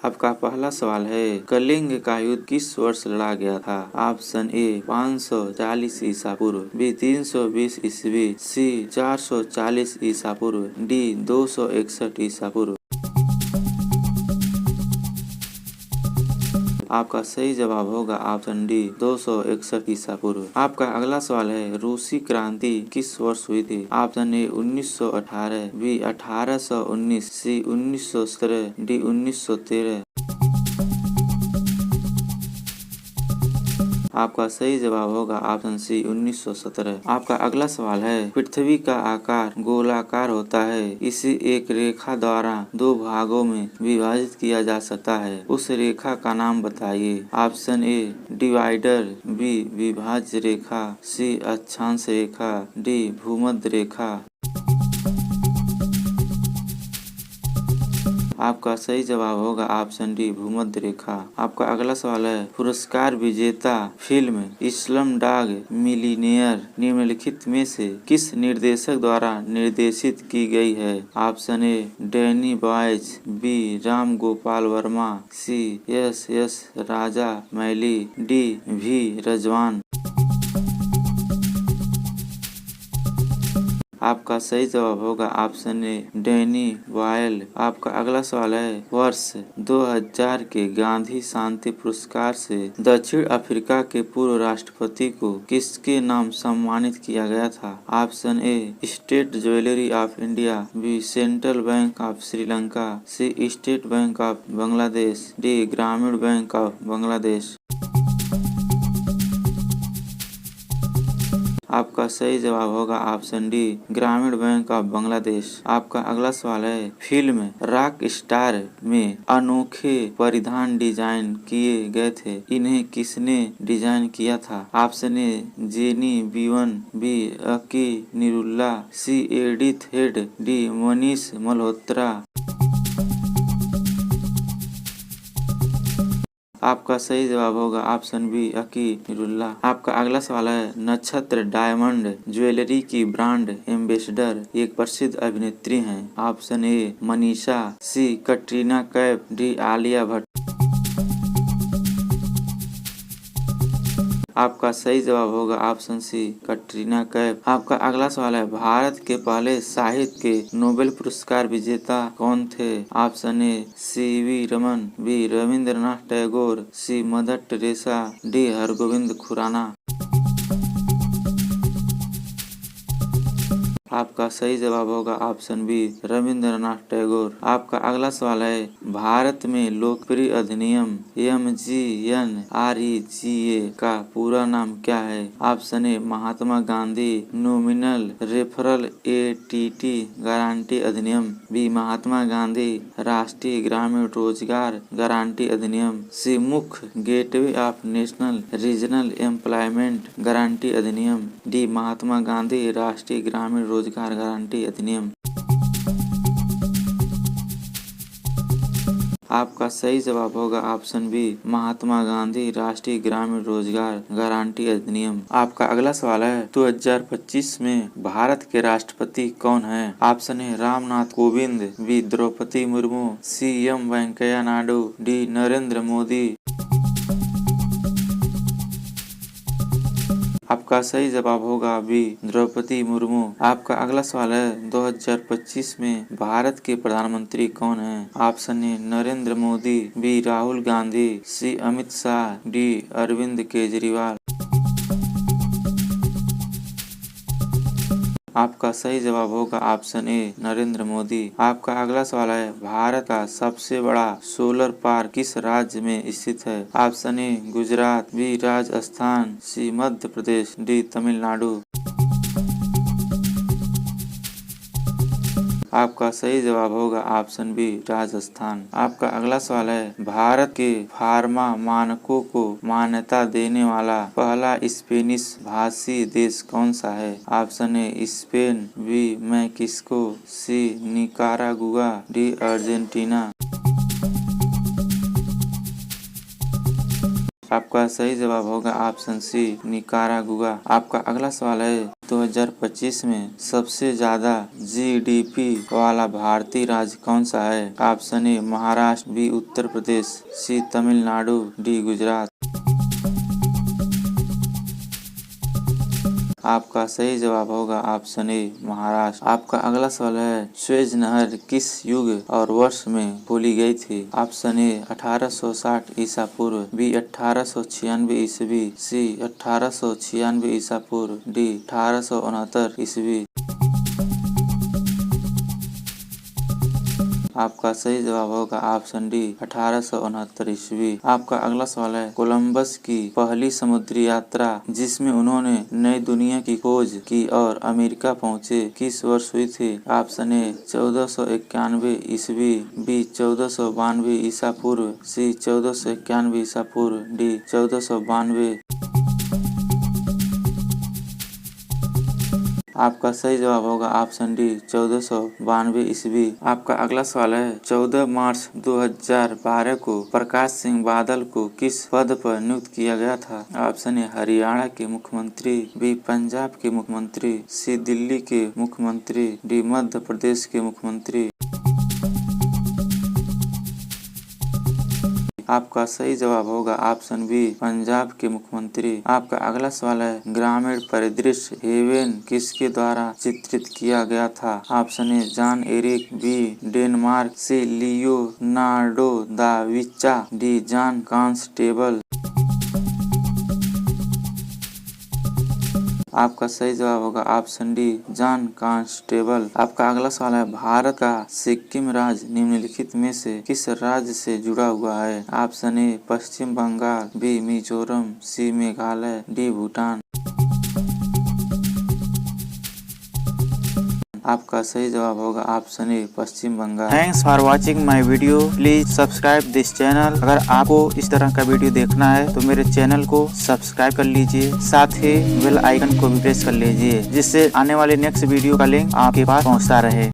आपका पहला सवाल है, कलिंग का युद्ध किस वर्ष लड़ा गया था? ऑप्शन ए 540 ईसा पूर्व, बी 320 ईस्वी, सी 440 ईसा पूर्व, डी 261 ईसा पूर्व। आपका सही जवाब होगा ऑप्शन डी 261 ईसा पूर्व। आपका अगला सवाल है, रूसी क्रांति किस वर्ष हुई थी? Option A 1918, B 1819, C 1917, D 1913। आपका सही जवाब होगा ऑप्शन सी 1917। आपका अगला सवाल है, पृथ्वी का आकार गोलाकार होता है, इसे एक रेखा द्वारा दो भागों में विभाजित किया जा सकता है, उस रेखा का नाम बताइए। ऑप्शन ए डिवाइडर, बी विभाज्य रेखा, सी अक्षांश रेखा, डी भूमध्य रेखा। आपका सही जवाब होगा ऑप्शन डी भूमध्य रेखा। आपका अगला सवाल है, पुरस्कार विजेता फिल्म स्लमडॉग मिलियनेयर निम्नलिखित में से किस निर्देशक द्वारा निर्देशित की गई है? Option A Danny Boyle, B Ram Gopal Varma, C S Rajamouli, D we रजवान। आपका सही जवाब होगा ऑप्शन ए डैनी बॉयल। आपका अगला सवाल है, वर्ष 2000 के गांधी शांति पुरस्कार से दक्षिण अफ्रीका के पूर्व राष्ट्रपति को किसके नाम सम्मानित किया गया था? Option A state jewellery of India, B central bank of Sri Lanka, C state bank of Bangladesh, D Grameen bank of Bangladesh. आपका सही जवाब होगा option D Grameen bank of Bangladesh. आपका अगला सवाल है, फिल्म रॉक स्टार में अनोखे परिधान डिजाइन किए गए थे, इन्हें किसने डिजाइन किया था? Option A Jenny Beavan, B Aki Narula, C Edith Head, D Manish Malhotra. आपका सही जवाब होगा ऑप्शन बी अकी निरुल्ला। आपका अगला सवाल है, नक्षत्र डायमंड ज्वेलरी की ब्रांड एम्बेसडर एक प्रसिद्ध अभिनेत्री हैं। Option A Manisha, C Katrina Kaif, D Alia Bhatt. आपका सही जवाब होगा ऑप्शन सी कटरीना कैफ। आपका अगला सवाल है, भारत के पहले साहित्य के नोबेल पुरस्कार विजेता कौन थे? Option A C V. Raman, B Rabindranath Tagore, C mother Teresa, D Hargobind Khorana. आपका सही जवाब होगा ऑप्शन बी रविंद्रनाथ टैगोर। आपका अगला सवाल है, भारत में लोकप्रिय अधिनियम MGNREGA का पूरा नाम क्या है? ऑप्शन ए Mahatma Gandhi nominal referral ATT guarantee अधिनियम, बी महात्मा गांधी राष्ट्रीय ग्रामीण रोजगार गारंटी अधिनियम, सी मुख्य gateway of national regional employment guarantee अधिनियम, डी महात्मा गांधी राष्ट्रीय ग्रामीण रोजगार गारंटी अधिनियम। आपका सही जवाब होगा ऑप्शन बी महात्मा गांधी राष्ट्रीय ग्रामीण रोजगार गारंटी अधिनियम। आपका अगला सवाल है, 2025 में भारत के राष्ट्रपति कौन हैं? Option A Ramnath Kovind, B Droupadi Murmu, C M Venkaiah Naidu, D Narendra Modi. आपका सही जवाब होगा बी द्रौपदी मुर्मू। आपका अगला सवाल है, 2025 में भारत के प्रधानमंत्री कौन हैं? Option A Narendra Modi, B Rahul Gandhi, C Amit Shah, D Arvind Kejriwal. आपका सही जवाब होगा ऑप्शन ए नरेंद्र मोदी। आपका अगला सवाल है, भारत का सबसे बड़ा सोलर पार्क किस राज्य में स्थित है? Option A Gujarat, B Rajasthan, C Madhya Pradesh, D Tamil Nadu. आपका सही जवाब होगा ऑप्शन बी राजस्थान। आपका अगला सवाल है, भारत के फार्मा मानकों को मान्यता देने वाला पहला स्पेनिश भाषी देश कौन सा है? Option A Spain, B Mexico, C Nicaragua, D Argentina. आपका सही जवाब होगा ऑप्शन सी निकारागुआ। आपका अगला सवाल है, 2025 में सबसे ज्यादा GDP वाला भारतीय राज्य कौन सा है? Option A Maharashtra, B Uttar Pradesh, C Tamil Nadu, D Gujarat. आपका सही जवाब होगा ऑप्शन ए महाराष्ट्र। आपका अगला सवाल है, स्वेज नहर किस युग और वर्ष में खोली गई थी? ऑप्शन ए 1860 ईसा पूर्व, बी 1896 ईस्वी, सी 1896 ईसा पूर्व, डी 1869 ईस्वी। आपका सही जवाब होगा ऑप्शन डी 1869 ईस्वी। आपका अगला सवाल है, कोलंबस की पहली समुद्री यात्रा जिसमें उन्होंने नई दुनिया की खोज की और अमेरिका पहुंचे किस वर्ष हुई थी? ऑप्शन ए 1491 ईस्वी, बी 1492 ईसा पूर्व, सी 1491 ईसा पूर्व, डी 1492। आपका सही जवाब होगा ऑप्शन डी 1492 ईस्वी। आपका अगला सवाल है, 14 मार्च 2012 को प्रकाश सिंह बादल को किस पद पर नियुक्त किया गया था? ऑप्शन ए हरियाणा के मुख्यमंत्री, बी पंजाब के मुख्यमंत्री, सी दिल्ली के मुख्यमंत्री, डी मध्य प्रदेश के मुख्यमंत्री। आपका सही जवाब होगा ऑप्शन बी पंजाब के मुख्यमंत्री। आपका अगला सवाल है, ग्रामीण परिदृश्य हेवन किसके द्वारा चित्रित किया गया था? Option A John Eric, B Denmark, C Leonardo da Vinci, D John Constable. आपका सही जवाब होगा ऑप्शन डी जॉन कांस्टेबल। आपका अगला सवाल है, भारत का सिक्किम राज्य निम्नलिखित में से किस राज्य से जुड़ा हुआ है? Option A Paschim Bangal, B Mizoram, C Meghalaya, D Bhutan. आपका सही जवाब होगा option A Paschim Bangal. Thanks for watching my video. Please subscribe this channel. अगर आपको इस तरह का वीडियो देखना है तो मेरे चैनल को सब्सक्राइब कर लीजिए, साथ ही बेल आइकन को भी प्रेस कर लीजिए, जिससे आने वाले नेक्स्ट वीडियो का लिंक आपके पास पहुंचता रहे।